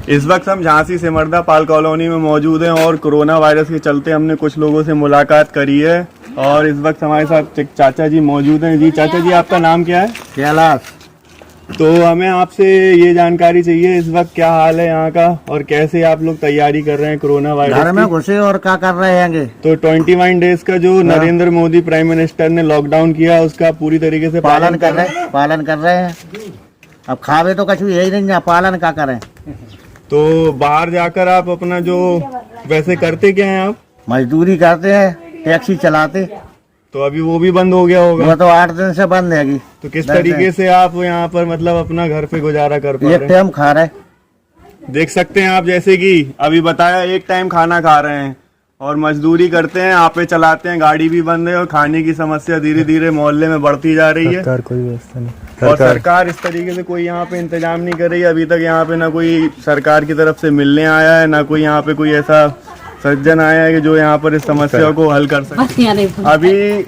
इस वक्त हम झांसी सिमरदा पाल कॉलोनी में मौजूद हैं और कोरोना वायरस के चलते हमने कुछ लोगों से मुलाकात करी है और इस वक्त हमारे साथ एक चाचा जी मौजूद हैं। जी चाचा जी, आपका नाम क्या है? कैलाश। तो हमें आपसे ये जानकारी चाहिए इस वक्त क्या हाल है यहाँ का और कैसे आप लोग तैयारी कर रहे हैं कोरोना वायरस घर में घुसे और क्या कर रहे हैं? तो 21 डेज का जो नरेंद्र मोदी प्राइम मिनिस्टर ने लॉकडाउन किया उसका पूरी तरीके से पालन कर रहे हैं। अब खावे तो कछु यही नहीं है, पालन क्या करें। तो बाहर जाकर आप अपना जो वैसे करते क्या हैं? आप मजदूरी करते हैं, टैक्सी चलाते। तो अभी वो भी बंद हो गया होगा? वो तो 8 दिन से बंद है। तो किस तरीके से आप यहाँ पर मतलब अपना घर पे गुजारा कर पा रहे हैं? एक टाइम खा रहे। देख सकते हैं आप, जैसे कि अभी बताया, एक टाइम खाना खा रहे हैं और मजदूरी करते हैं, आपे चलाते हैं, गाड़ी भी बंद है और खाने की समस्या धीरे धीरे मोहल्ले में बढ़ती जा रही है। सरकार कोई व्यवस्था नहीं, और सरकार इस तरीके से कोई यहाँ पे इंतजाम नहीं कर रही है। अभी तक यहाँ पे ना कोई सरकार की तरफ से मिलने आया है, ना कोई यहाँ पे कोई ऐसा सज्जन आया है कि जो यहाँ पर इस समस्या को हल कर सके। अभी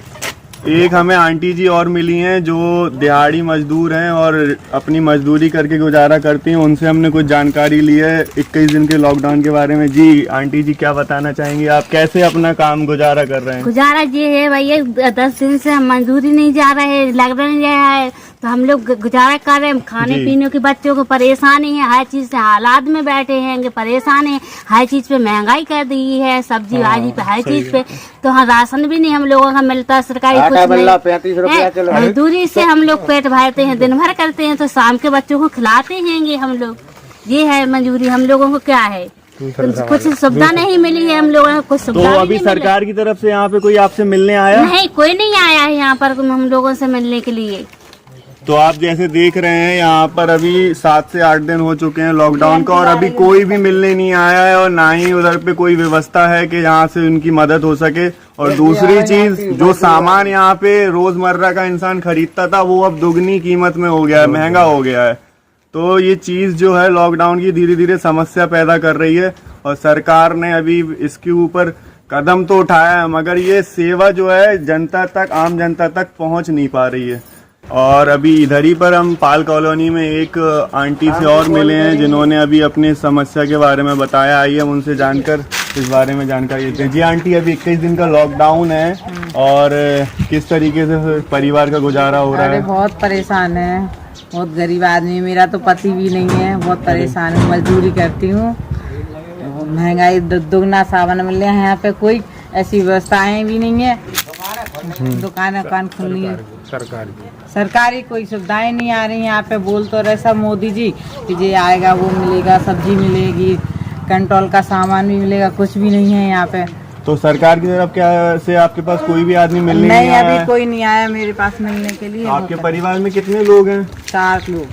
एक हमें आंटी जी और मिली हैं जो दिहाड़ी मजदूर हैं और अपनी मजदूरी करके गुजारा करती हैं। उनसे हमने कुछ जानकारी ली है 21 दिन के लॉकडाउन के बारे में। जी आंटी जी, क्या बताना चाहेंगी आप, कैसे अपना काम गुजारा कर रहे हैं? गुजारा ये है भैया, 10 दिन से हम मजदूरी नहीं जा रहे, लॉकडाउन गया है तो हम लोग गुजारा कर रहे हैं। खाने पीने के बच्चों को परेशानी है, हर चीज से हालात में बैठे हैं, परेशान है। हर चीज पे महंगाई कर दी है, सब्जी भाजी पे, हर चीज पे। तो हाँ, राशन भी नहीं हम लोगों का मिलता, सरकारी कुछ नहीं। 35 रुपया मजदूरी से हम लोग पेट भरते हैं, दिन भर करते हैं तो शाम के बच्चों को खिलाते हैं हम लोग। ये है मजदूरी हम लोगों को। क्या है, कुछ सुविधा नहीं मिली है हम लोगों को, कुछ सुविधा। तो अभी सरकार की तरफ से यहाँ पे कोई आपसे मिलने आया? नहीं, कोई नहीं आया है यहाँ पर हम लोगों से मिलने के लिए। तो आप जैसे देख रहे हैं यहाँ पर अभी 7 से 8 दिन हो चुके हैं लॉकडाउन का और अभी कोई भी मिलने नहीं आया है और ना ही उधर पे कोई व्यवस्था है कि यहाँ से उनकी मदद हो सके। और दूसरी चीज, जो सामान यहाँ पे रोजमर्रा का इंसान खरीदता था वो अब दुगनी कीमत में हो गया है, महंगा हो गया है। तो ये चीज जो है लॉकडाउन की धीरे धीरे समस्या पैदा कर रही है और सरकार ने अभी इसके ऊपर कदम तो उठाया है मगर ये सेवा जो है जनता तक, आम जनता तक पहुँच नहीं पा रही है। और अभी इधर ही पर हम पाल कॉलोनी में एक आंटी से और मिले हैं जिन्होंने अभी अपनी समस्या के बारे में बताया। आइए हम उनसे जानकर इस बारे में जानकारी लेते हैं। जी आंटी, अभी 21 दिन का लॉकडाउन है और किस तरीके से परिवार का गुजारा हो रहा है? बहुत परेशान है, बहुत गरीब आदमी। मेरा तो पति भी नहीं है, बहुत परेशान हूँ, मजदूरी करती हूँ। महंगाई दुगना सावन मिल रहा है, यहाँ पे कोई ऐसी व्यवस्थाएं भी नहीं है। दुकान खुलनी है, सरकारी कोई सुविधाएं नहीं आ रही यहाँ पे। बोल तो रहे सब मोदी जी कि ये आएगा, वो मिलेगा, सब्जी मिलेगी, कंट्रोल का सामान भी मिलेगा, कुछ भी नहीं है यहाँ पे। तो सरकार की तरफ क्या से आपके पास कोई भी आदमी मिलने नहीं आया? अभी कोई नहीं आया मेरे पास मिलने के लिए। आपके परिवार में कितने लोग हैं? 4 लोग।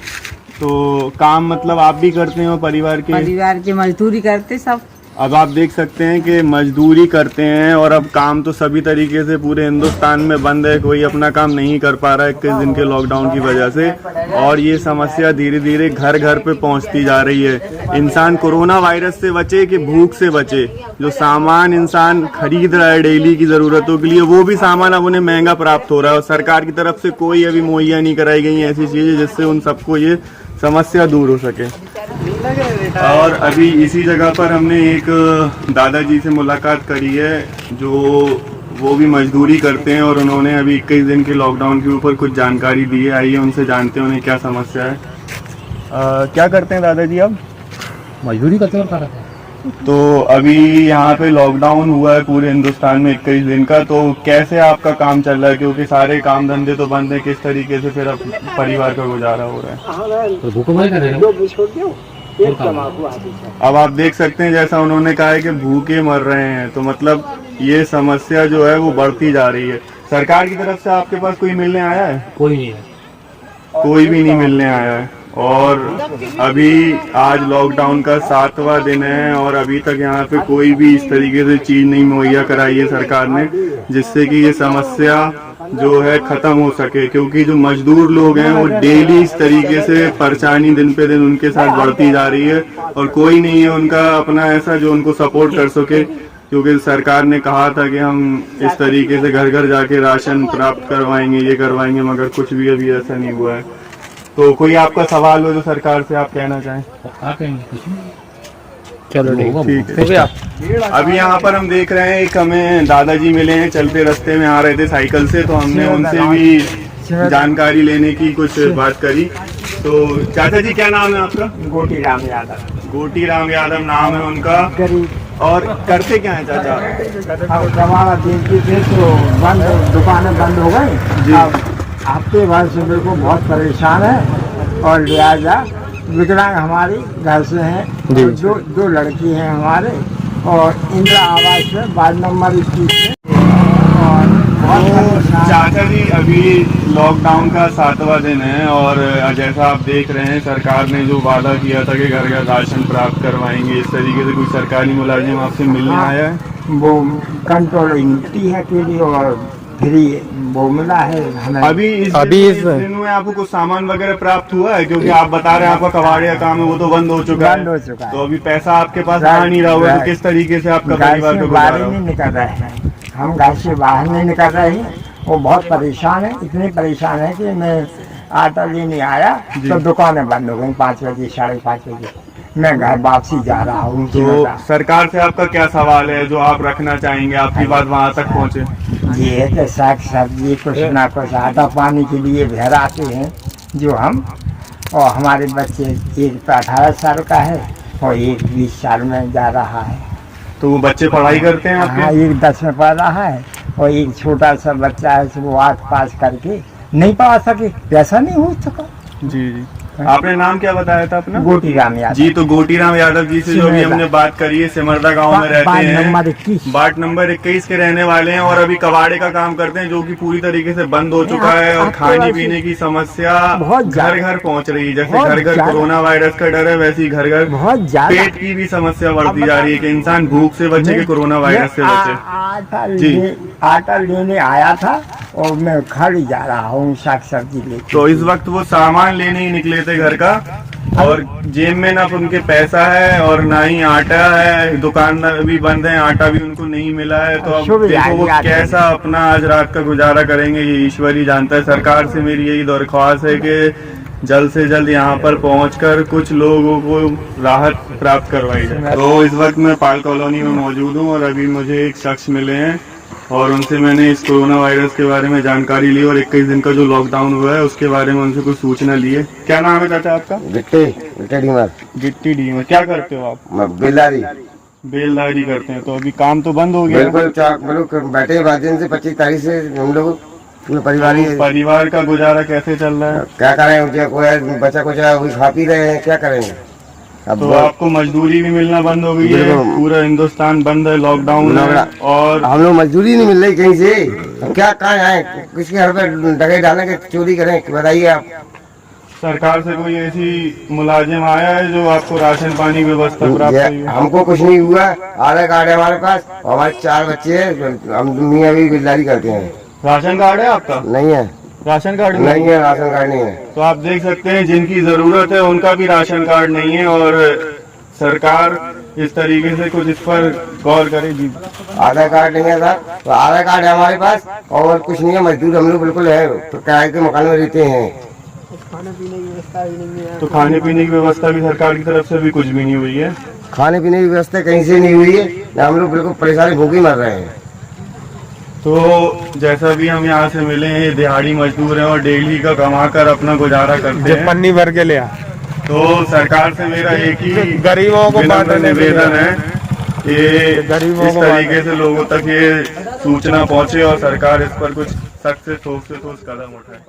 तो काम मतलब आप भी करते हो? परिवार के मजदूरी करते सब। अब आप देख सकते हैं कि मजदूरी करते हैं और अब काम तो सभी तरीके से पूरे हिंदुस्तान में बंद है, कोई अपना काम नहीं कर पा रहा है 21 दिन के लॉकडाउन की वजह से। और ये समस्या धीरे धीरे घर घर पे पहुंचती जा रही है। इंसान कोरोना वायरस से बचे कि भूख से बचे, जो सामान इंसान खरीद रहा है डेली की जरूरतों के लिए, वो भी सामान अब उन्हें महंगा प्राप्त हो रहा है और सरकार की तरफ से कोई अभी मुहैया नहीं कराई गई ऐसी चीजें जिससे उन सबको ये समस्या दूर हो सके। और अभी इसी जगह पर हमने एक दादाजी से मुलाकात करी है जो वो भी मजदूरी करते हैं और उन्होंने अभी 21 दिन के लॉकडाउन के ऊपर कुछ जानकारी दी है। आइए उनसे जानते हैं उन्हें क्या समस्या है। क्या करते हैं दादाजी आप? मजदूरी करते हैं। तो अभी यहाँ पे लॉकडाउन हुआ है पूरे हिंदुस्तान में 21 दिन का, तो कैसे आपका काम चल रहा है? क्योंकि सारे काम धंधे तो बंद है, किस तरीके से फिर अब परिवार का गुजारा हो रहा है? अब आप देख सकते हैं जैसा उन्होंने कहा है कि भूखे मर रहे हैं, तो मतलब ये समस्या जो है वो बढ़ती जा रही है। सरकार की तरफ से आपके पास कोई मिलने आया है? कोई नहीं है, कोई भी नहीं मिलने आया है। और अभी आज लॉकडाउन का 7वां दिन है और अभी तक यहाँ पे कोई भी इस तरीके से चीज नहीं मुहैया कराई है सरकार ने जिससे कि ये समस्या जो है खत्म हो सके। क्योंकि जो मजदूर लोग हैं वो डेली इस तरीके से परेशानी दिन पे दिन उनके साथ बढ़ती जा रही है और कोई नहीं है उनका अपना ऐसा जो उनको सपोर्ट कर सके। क्योंकि सरकार ने कहा था कि हम इस तरीके से घर घर जाके राशन प्राप्त करवाएंगे, ये करवाएंगे, मगर कुछ भी अभी ऐसा नहीं हुआ है। तो कोई आपका सवाल हो जो सरकार से आप कहना चाहें? चलो ठीक ठीक है। हो गया। अभी यहाँ पर हम देख रहे हैं एक हमें दादाजी मिले हैं, चलते रास्ते में आ रहे थे साइकिल से, तो हमने उनसे भी जानकारी लेने की कुछ बात करी। तो चाचा जी क्या नाम है आपका? गोटी राम यादव। गोटी राम यादव नाम है उनका। गरीब और करते क्या है चाचा? अब हमारा बेचती थे तो बंद, दुकानें बंद हो गई। जी। अब हफ्ते भर से मेरे को बहुत परेशान है और लिहाजा विकलांग हमारी घर से हैं, और दो लड़की हैं हमारे, और इंदिरा आवास में वार्ड नंबर 21 में, और बहुत परेशान। चाचा जी अभी लॉकडाउन का 7वां दिन है और जैसा आप देख रहे हैं सरकार ने जो वादा किया था कि घर घर राशन प्राप्त करवाएंगे, इस तरीके से कोई सरकारी मुलाजिम आपसे मिलने आया है? वो कंट्रोल यूनिटी है के लिए और फ्री वो मिला है हमें। अभी इस दिन में आपको कुछ सामान वगैरह प्राप्त हुआ है? क्योंकि आप बता रहे हैं आपका कबाड़िया काम है वो तो बंद हो चुका बंद हो चुका है, है। तो अभी पैसा आपके पास आ नहीं रहा होगा, तो किस तरीके से आपका घर परिवार से का बाहर गुजारा नहीं हो? निकल रहे हैं, हम घर से बाहर नहीं निकल रहे हैं। वो बहुत परेशान है, इतने परेशान है कि मैं आटा लेने आया तो दुकानें बंद हो गई 5 बजे 5:30 बजे। मैं घर वापसी जा रहा हूँ। तो सरकार से आपका क्या सवाल है जो आप रखना चाहेंगे, आपकी बात वहाँ तक पहुँचे? ये है कि साग सब्जी कुछ ना कुछ आटा पानी के लिए भराते हैं जो हम, और हमारे बच्चे एक तो 18 साल का है और एक 20 साल में जा रहा है। तो वो बच्चे पढ़ाई करते हैं हाँ, आपके? एक 10 में पढ़ रहा है और एक छोटा सा बच्चा है वो 8 पास करके नहीं पढ़ा सके, पैसा नहीं हो सका। जी जी। आपने नाम क्या बताया था अपना? गोटी राम यादव जी। तो गोटी राम यादव जी से जो भी हमने बात करी है, सिमरदा गांव में रहते वार्ड हैं, नंबर 21। वार्ड नंबर 21 के रहने वाले हैं और अभी कबाड़े का काम करते हैं जो कि पूरी तरीके से बंद हो चुका है। और खाने पीने की समस्या बहुत घर घर पहुंच रही है। जैसे बहुत घर घर ज्यादा। कोरोना वायरस का डर है, वैसे ही घर घर बहुत ज्यादा पेट की भी समस्या बढ़ती जा रही है कि इंसान भूख से बचे कि कोरोना वायरस से बचे। जी। आटा लेने आया था और मैं खाली जा रहा हूँ साग सब्जी लेके। तो इस वक्त वो सामान लेने ही निकले थे घर का, और जेब में ना उनके पैसा है और ना ही आटा है, दुकान भी बंद है, आटा भी उनको नहीं मिला है। तो अब देखो वो कैसा अपना आज रात का गुजारा करेंगे, ये ईश्वर ही जानता है। सरकार से मेरी यही दरख्वास्त है कि जल्द से जल्द यहाँ पर पहुंचकर कुछ लोगों को राहत प्राप्त करवाई जाए। तो इस वक्त मैं पाल कॉलोनी में मौजूद हूँ और अभी मुझे एक शख्स मिले हैं और उनसे मैंने इस कोरोना वायरस के बारे में जानकारी ली और 21 दिन का जो लॉकडाउन हुआ है उसके बारे में उनसे कुछ सूचना ली है। क्या नाम है चाचा आपका? गिट्टी डीमर। गिट्टी डी में क्या करते हो आप? बेलदारी। बेलदारी करते हैं। तो अभी काम तो बंद हो गया? बिल्कुल बैठे 5 दिन से 25 तारीख से हम लोग परिवार का गुजारा कैसे चल रहा है? क्या करें, कोई बच्चा कुछ खा पी रहे हैं, क्या करेंगे। तो आपको मजदूरी भी मिलना बंद हो गई है, पूरा हिंदुस्तान बंद है, लॉकडाउन है और हम लोग मजदूरी नहीं मिल रही कहीं से। हम क्या कहाँ आए, किसके घर पे डगे डालेंगे, चोरी करें, बताइए आप। सरकार से कोई ऐसी मुलाजिम आया है जो आपको राशन पानी की व्यवस्था प्राप्त हुई है? हमको कुछ नहीं हुआ। आधार कार्ड है हमारे पास, हमारे 4 बच्चे हैं, हम मियाँ भी बिल्दारी करते हैं। राशन कार्ड है आपका? नहीं है। राशन कार्ड नहीं है, राशन कार्ड नहीं है। तो आप देख सकते हैं जिनकी जरूरत है उनका भी राशन कार्ड नहीं है और सरकार इस तरीके से कुछ इस पर गौर करेगी। आधार कार्ड नहीं है सर, तो आधार कार्ड है हमारे पास और कुछ नहीं है। मजदूर हम लोग बिल्कुल है, तो किराए के मकान में रहते हैं। खाने पीने की व्यवस्था भी नहीं है। तो खाने पीने की व्यवस्था भी सरकार की तरफ से भी कुछ भी नहीं हुई है। खाने पीने की व्यवस्था कहीं से नहीं हुई है, हम लोग बिल्कुल परेशानी भूखे मर रहे हैं। तो जैसा भी हम यहाँ से मिले हैं, दिहाड़ी मजदूर हैं और डेली का कमाकर अपना गुजारा करते हैं। पन्नी भर के लिया। तो सरकार से मेरा एक ही गरीबों को विनम्र निवेदन है कि इस तरीके से लोगों तक ये सूचना पहुँचे और सरकार इस पर कुछ सख्त से ठोस कदम उठाए।